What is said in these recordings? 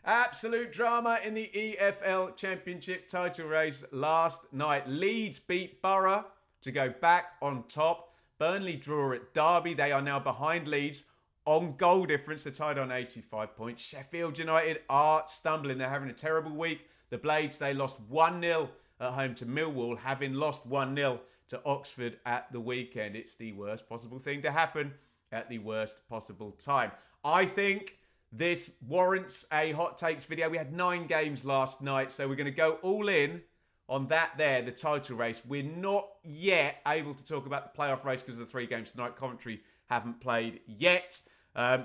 Absolute drama in the EFL Championship title race last night. Leeds beat Borough to go back on top. Burnley draw at Derby. They are now behind Leeds on goal difference. They're tied on 85 points. Sheffield United are stumbling. They're having a terrible week. The Blades, they lost 1-0 at home to Millwall, having lost 1-0 to Oxford at the weekend. It's the worst possible thing to happen at the worst possible time. I think this warrants a hot takes video. We had 9 games last night, so we're going to go all in on that there, the title race. We're not yet able to talk about the playoff race because of the 3 games tonight. Coventry haven't played yet.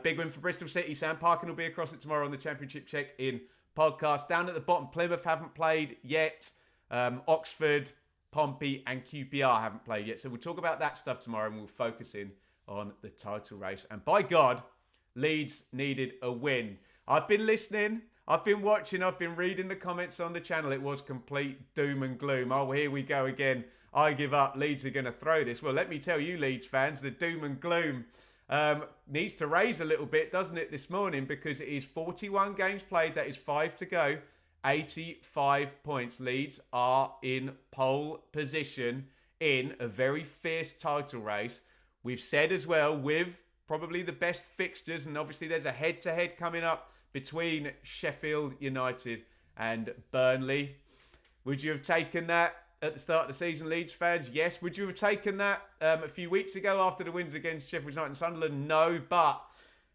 Big win for Bristol City. Sam Parkin will be across it tomorrow on the Championship Check-In podcast. Down at the bottom, Plymouth haven't played yet. Oxford, Pompey and QPR haven't played yet. So we'll talk about that stuff tomorrow and we'll focus in on the title race. And by God, Leeds needed a win. I've been listening, I've been watching, I've been reading the comments on the channel. It was complete doom and gloom. Oh, here we go again. I give up. Leeds are going to throw this. Well, let me tell you, Leeds fans, the doom and gloom needs to raise a little bit, doesn't it, this morning? Because it is 41 games played. That is 5 to go. 85 points. Leeds are in pole position in a very fierce title race. We've said as well, with probably the best fixtures, and obviously there's a head-to-head coming up between Sheffield United and Burnley. Would you have taken that at the start of the season, Leeds fans? Yes. Would you have taken that a few weeks ago after the wins against Sheffield United and Sunderland? No, but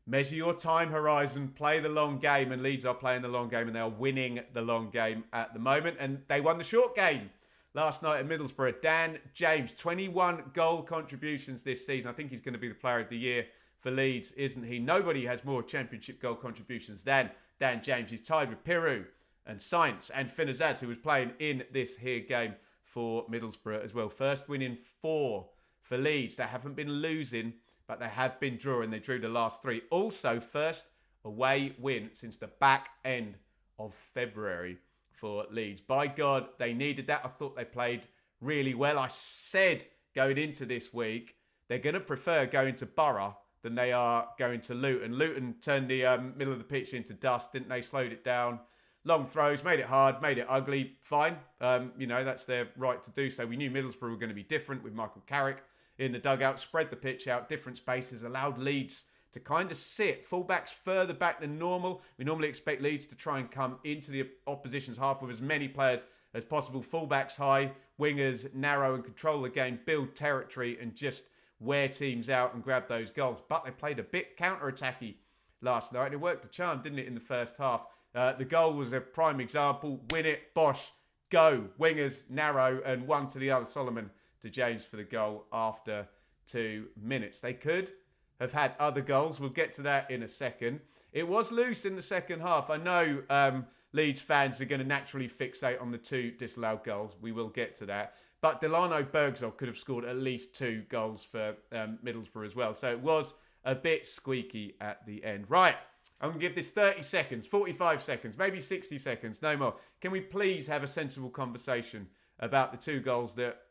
measure your time horizon, play the long game, and Leeds are playing the long game, and they are winning the long game at the moment, and they won the short game last night at Middlesbrough. Dan James, 21 goal contributions this season. I think he's going to be the player of the year for Leeds, isn't he? Nobody has more championship goal contributions than Dan James. He's tied with Piru and Sainz and Finazaz, who was playing in this here game for Middlesbrough as well. First win in 4 for Leeds. They haven't been losing, but they have been drawing. They drew the last 3. Also, first away win since the back end of February for Leeds. By God, they needed that. I thought they played really well. I said going into this week, they're going to prefer going to Borough than they are going to Luton. Luton turned the middle of the pitch into dust, didn't they? Slowed it down. Long throws, made it hard, made it ugly. Fine. That's their right to do so. We knew Middlesbrough were going to be different with Michael Carrick in the dugout, spread the pitch out, different spaces, allowed Leeds to kind of sit. Fullbacks further back than normal. We normally expect Leeds to try and come into the opposition's half with as many players as possible. Fullbacks high, wingers narrow and control the game, build territory and just wear teams out and grab those goals. But they played a bit counter-attacky last night. It worked a charm, didn't it, in the first half? The goal was a prime example. Win it, Bosch, go. Wingers narrow and one to the other. Solomon to James for the goal after 2 minutes. They could have had other goals. We'll get to that in a second. It was loose in the second half. I know Leeds fans are going to naturally fixate on the 2 disallowed goals. We will get to that. But Delano Bergzol could have scored at least 2 goals for Middlesbrough as well. So it was a bit squeaky at the end. Right, I'm going to give this 30 seconds, 45 seconds, maybe 60 seconds, no more. Can we please have a sensible conversation about the 2 goals that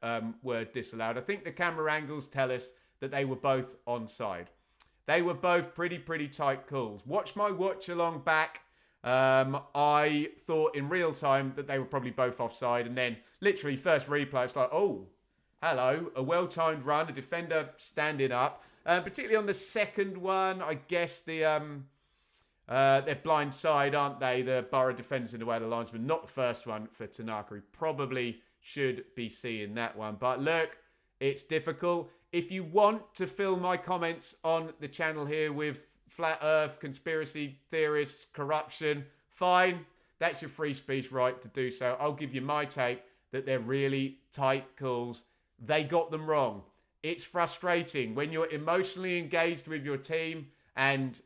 were disallowed? I think the camera angles tell us that they were both onside. They were both pretty tight calls. Watch my watch along back. I thought in real time that they were probably both offside, and then literally first replay, it's like, oh, hello, a well-timed run, a defender standing up. Particularly on the second one, I guess they're blind side, aren't they? The Borough defenders in the way of the linesman. Not the first one for Tanaka. He probably should be seeing that one. But look, it's difficult. If you want to fill my comments on the channel here with flat earth, conspiracy theorists, corruption, fine. That's your free speech right to do so. I'll give you my take that they're really tight calls. They got them wrong. It's frustrating when you're emotionally engaged with your team and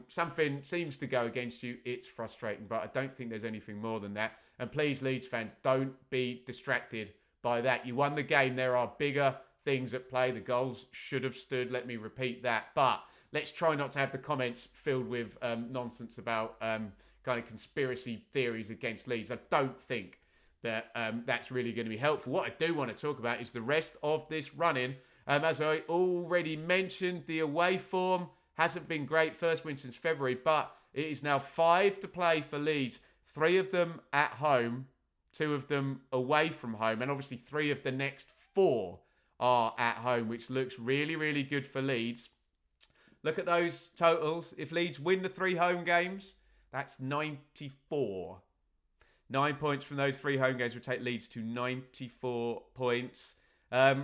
something seems to go against you. It's frustrating, but I don't think there's anything more than that. And please, Leeds fans, don't be distracted by that. You won the game. There are bigger things at play. The goals should have stood. Let me repeat that. But let's try not to have the comments filled with nonsense about kind of conspiracy theories against Leeds. I don't think that that's really going to be helpful. What I do want to talk about is the rest of this run-in. As I already mentioned, the away form hasn't been great. First win since February, but It is now 5 to play for Leeds. 3 of them at home, 2 of them away from home, and obviously 3 of the next 4 are at home, which looks really, really good for Leeds. Look at those totals. If Leeds win the 3 home games, that's 94. 9 points from those 3 home games would take Leeds to 94 points.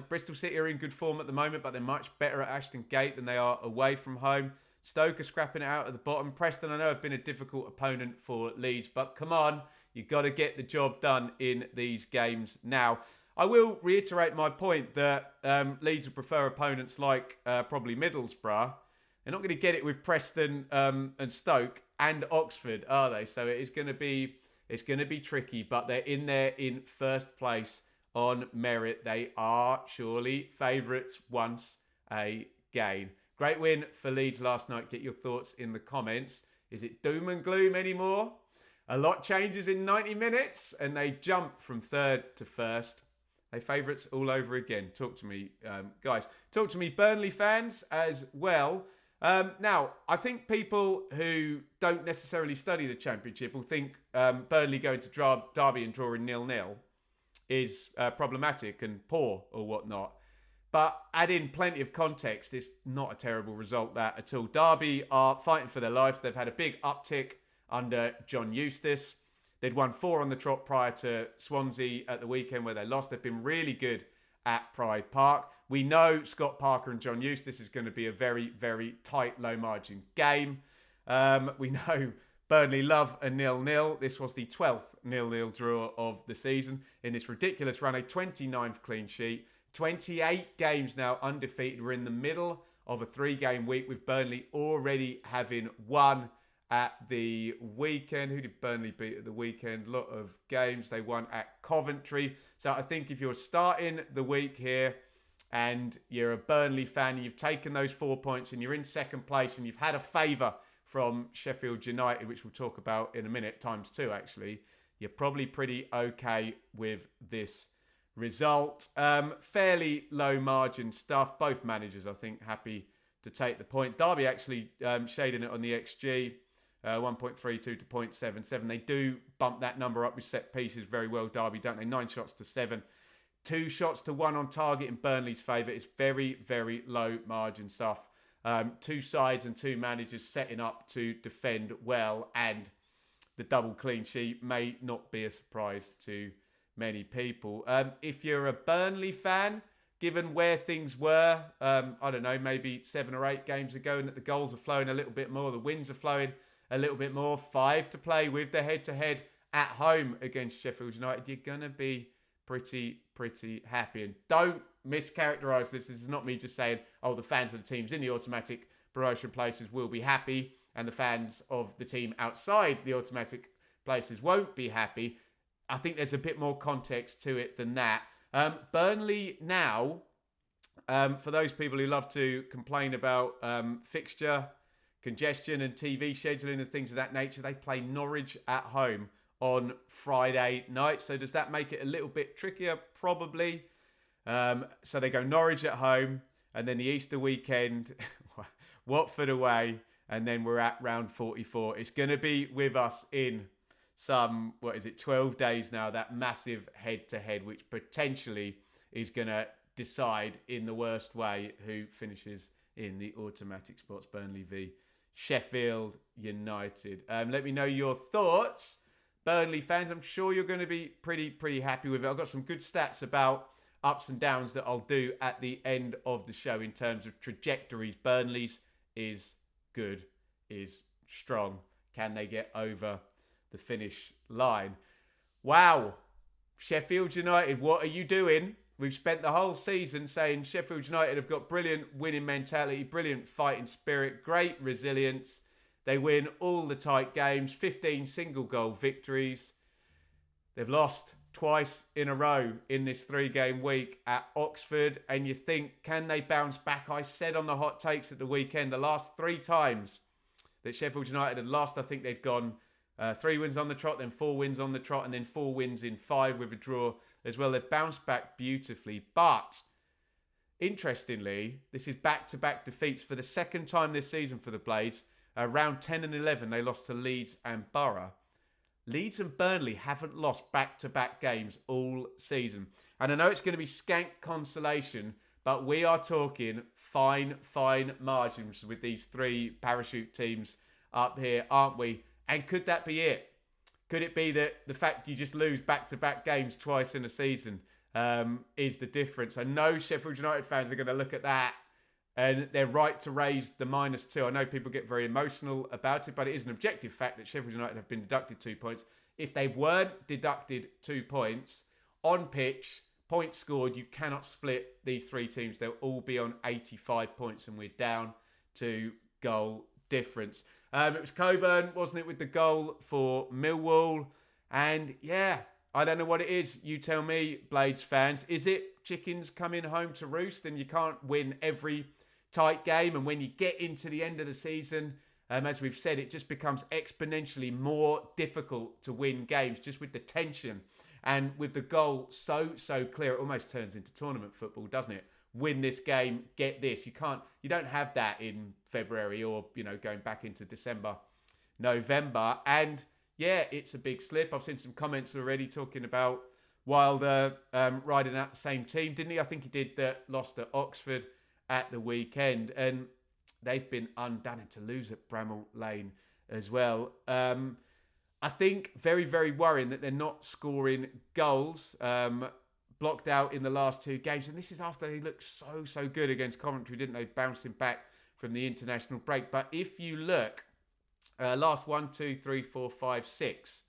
Bristol City are in good form at the moment, but they're much better at Ashton Gate than they are away from home. Stoke are scrapping it out at the bottom. Preston, I know, have been a difficult opponent for Leeds, but come on, you've got to get the job done in these games now. I will reiterate my point that Leeds would prefer opponents like probably Middlesbrough. They're not going to get it with Preston and Stoke and Oxford, are they? So it's going to be tricky, but they're in there in first place on merit. They are surely favourites once again. Great win for Leeds last night. Get your thoughts in the comments. Is it doom and gloom anymore? A lot changes in 90 minutes and they jump from third to first. They favourites all over again. Talk to me, guys. Talk to me, Burnley fans, as well. Now, I think people who don't necessarily study the Championship will think Burnley going to Derby and drawing 0-0 is problematic and poor or whatnot. But add in plenty of context, it's not a terrible result, that at all. Derby are fighting for their life. They've had a big uptick under John Eustace. They'd won 4 on the trot prior to Swansea at the weekend where they lost. They've been really good at Pride Park. We know Scott Parker and John Eustace is going to be a very, very tight, low-margin game. We know Burnley love a 0-0. This was the 12th 0-0 draw of the season in this ridiculous run, a 29th clean sheet. 28 games now undefeated. We're in the middle of a 3-game week with Burnley already having won at the weekend. Who did Burnley beat at the weekend? A lot of games. They won at Coventry. So I think if you're starting the week here and you're a Burnley fan, you've taken those 4 points and you're in second place and you've had a favour from Sheffield United, which we'll talk about in a minute, ×2 actually, you're probably pretty okay with this result. Fairly low margin stuff. Both managers, I think, happy to take the point. Derby actually shading it on the XG, 1.32 to 0.77. They do bump that number up with set pieces very well, Derby, don't they? 9 shots to 7. 2 shots to 1 on target in Burnley's favour. It's very, very low margin stuff. 2 sides and 2 managers setting up to defend well, and the double clean sheet may not be a surprise to many people. If you're a Burnley fan, given where things were, I don't know, maybe 7 or 8 games ago, and that the goals are flowing a little bit more, the wins are flowing a little bit more, 5 to play with the head-to-head at home against Sheffield United, you're going to be pretty happy. And don't mischaracterise this. This is not me just saying, oh, the fans of the teams in the automatic promotion places will be happy and the fans of the team outside the automatic places won't be happy. I think there's a bit more context to it than that. Burnley now, for those people who love to complain about fixture congestion and TV scheduling and things of that nature, they play Norwich at home on Friday night. So does that make it a little bit trickier? Probably. So they go Norwich at home, and then the Easter weekend, Watford away, and then we're at round 44. It's going to be with us in some, 12 days now, that massive head-to-head, which potentially is going to decide in the worst way who finishes in the automatic spots. Burnley v Sheffield United. Let me know your thoughts, Burnley fans. I'm sure you're going to be pretty happy with it. I've got some good stats about ups and downs that I'll do at the end of the show in terms of trajectories. Burnley's is good, is strong. Can they get over the finish line? Wow. Sheffield United, what are you doing? We've spent the whole season saying Sheffield United have got brilliant winning mentality, brilliant fighting spirit, great resilience. They win all the tight games, 15 single goal victories. They've lost twice in a row in this 3-game week at Oxford. And you think, can they bounce back? I said on the hot takes at the weekend, the last 3 times that Sheffield United had lost, I think they'd gone 3 wins on the trot, then 4 wins on the trot, and then 4 wins in 5 with a draw as well. They've bounced back beautifully. But interestingly, this is back-to-back defeats for the second time this season for the Blades. Round 10 and 11, they lost to Leeds and Borough. Leeds and Burnley haven't lost back-to-back games all season. And I know it's going to be scant consolation, but we are talking fine margins with these three parachute teams up here, aren't we? And could that be it? Could it be that the fact you just lose back-to-back games twice in a season is the difference? I know Sheffield United fans are going to look at that and they're right to raise the -2. I know people get very emotional about it, but it is an objective fact that Sheffield United have been deducted 2 points. If they weren't deducted 2 points, on pitch, points scored, you cannot split these three teams. They'll all be on 85 points and we're down to goal difference. It was Coburn, wasn't it, with the goal for Millwall? And yeah, I don't know what it is. You tell me, Blades fans. Is it chickens coming home to roost and you can't win every tight game? And when you get into the end of the season, as we've said, it just becomes exponentially more difficult to win games just with the tension. And with the goal so clear, it almost turns into tournament football, doesn't it? Win this game, get this. You don't have that in February or, going back into December, November. And yeah, it's a big slip. I've seen some comments already talking about Wilder riding out the same team, didn't he? I think he did that, lost at Oxford at the weekend. And they've been undone, and to lose at Bramall Lane as well. I think very worrying that they're not scoring goals. Blocked out in the last 2 games. And this is after they looked so good against Coventry, didn't they? Bouncing back from the international break. But if you look, last 1, 2, 3, 4, 5, 6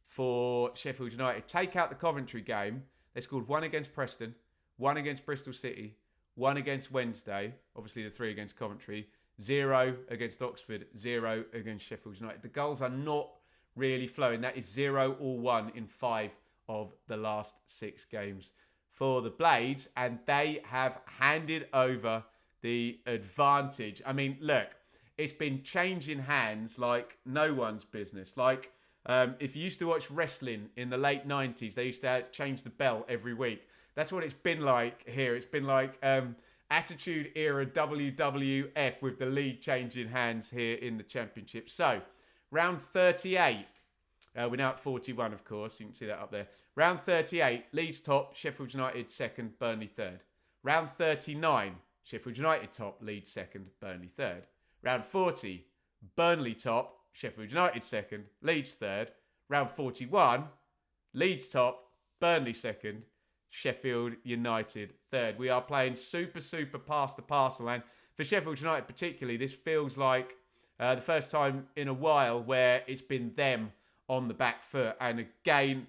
for Sheffield United. Take out the Coventry game. They scored 1 against Preston, 1 against Bristol City, 1 against Wednesday. Obviously the 3 against Coventry. 0 against Oxford, 0 against Sheffield United. The goals are not really flowing. That is 0 or 1 in 5 of the last 6 games for the Blades, and they have handed over the advantage. I mean, look, it's been changing hands like no one's business. Like, if you used to watch wrestling in the late 90s, they used to change the bell every week. That's what it's been like here. It's been like Attitude Era WWF with the lead changing hands here in the Championship. So, round 38. We're now at 41, of course. You can see that up there. Round 38, Leeds top, Sheffield United second, Burnley third. Round 39, Sheffield United top, Leeds second, Burnley third. Round 40, Burnley top, Sheffield United second, Leeds third. Round 41, Leeds top, Burnley second, Sheffield United third. We are playing super past the parcel. And for Sheffield United particularly, this feels like the first time in a while where it's been them on the back foot. And again,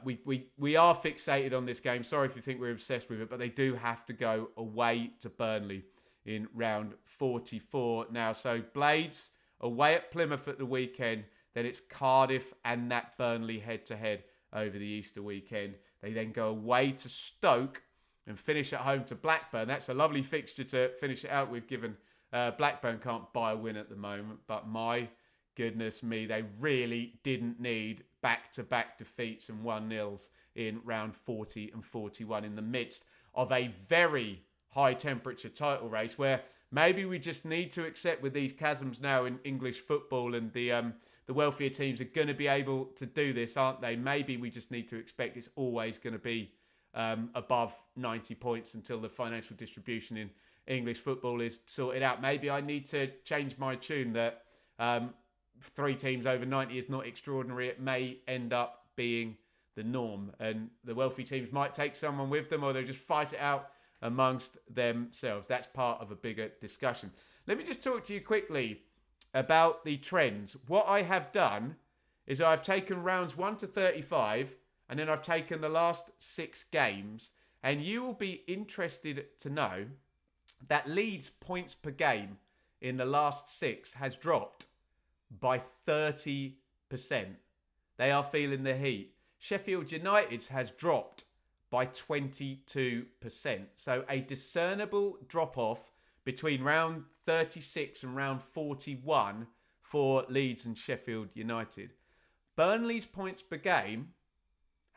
we are fixated on this game. Sorry if you think we're obsessed with it, but they do have to go away to Burnley in round 44 now. So Blades away at Plymouth at the weekend. Then it's Cardiff and that Burnley head-to-head over the Easter weekend. They then go away to Stoke and finish at home to Blackburn. That's a lovely fixture to finish it out with, given Blackburn can't buy a win at the moment. But my goodness me, they really didn't need back-to-back defeats and 1-0s in round 40 and 41 in the midst of a very high-temperature title race where maybe we just need to accept with these chasms now in English football, and the wealthier teams are going to be able to do this, aren't they? Maybe we just need to expect it's always going to be above 90 points until the financial distribution in English football is sorted out. Maybe I need to change my tune that 3 teams over 90 is not extraordinary. It may end up being the norm, and the wealthy teams might take someone with them, or they'll just fight it out amongst themselves. That's part of a bigger discussion. Let me just talk to you quickly about the trends. What I have done is I've taken rounds 1 to 35, and then I've taken the last 6 games, and you will be interested to know that Leeds points per game in the last 6 has dropped by 30%. They are feeling the heat. Sheffield United's has dropped by 22%. So a discernible drop-off between round 36 and round 41 for Leeds and Sheffield United. Burnley's points per game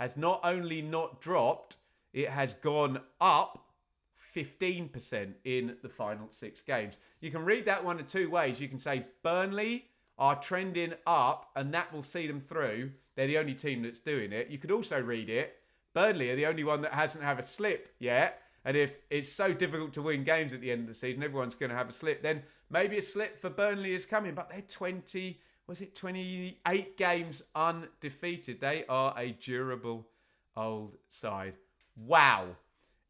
has not only not dropped, it has gone up 15% in the final 6 games. You can read that one in 2 ways. You can say Burnley are trending up and that will see them through. They're the only team that's doing it. You could also read it, Burnley are the only one that hasn't had a slip yet. And if it's so difficult to win games at the end of the season, everyone's going to have a slip. Then maybe a slip for Burnley is coming. But they're 28 games undefeated. They are a durable old side. Wow.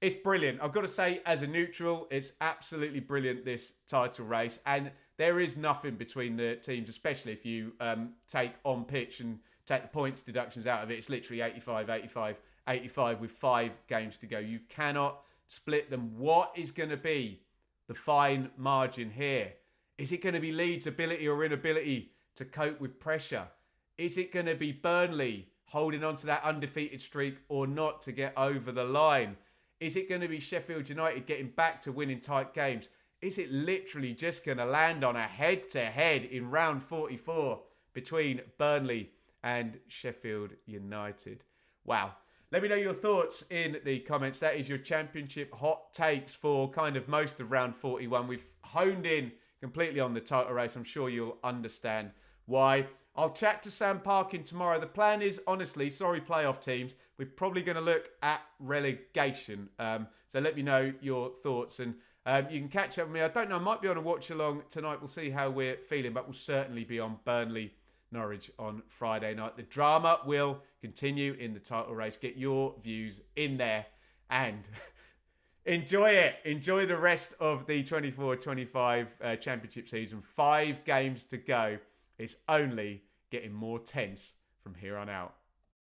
It's brilliant. I've got to say, as a neutral, it's absolutely brilliant, this title race. And there is nothing between the teams, especially if you take on pitch and take the points deductions out of it. It's literally 85, 85, 85 with 5 games to go. You cannot split them. What is going to be the fine margin here? Is it going to be Leeds' ability or inability to cope with pressure? Is it going to be Burnley holding on to that undefeated streak or not to get over the line? Is it going to be Sheffield United getting back to winning tight games? Is it literally just going to land on a head-to-head in round 44 between Burnley and Sheffield United? Wow. Let me know your thoughts in the comments. That is your Championship hot takes for kind of most of round 41. We've honed in completely on the title race. I'm sure you'll understand why. I'll chat to Sam Parkin tomorrow. The plan is, honestly, sorry playoff teams, we're probably going to look at relegation. So let me know your thoughts. And you can catch up with me. I don't know, I might be on a watch along tonight. We'll see how we're feeling, but we'll certainly be on Burnley Norwich on Friday night. The drama will continue in the title race. Get your views in there and enjoy it. Enjoy the rest of the 24-25 championship season. 5 games to go. It's only getting more tense from here on out.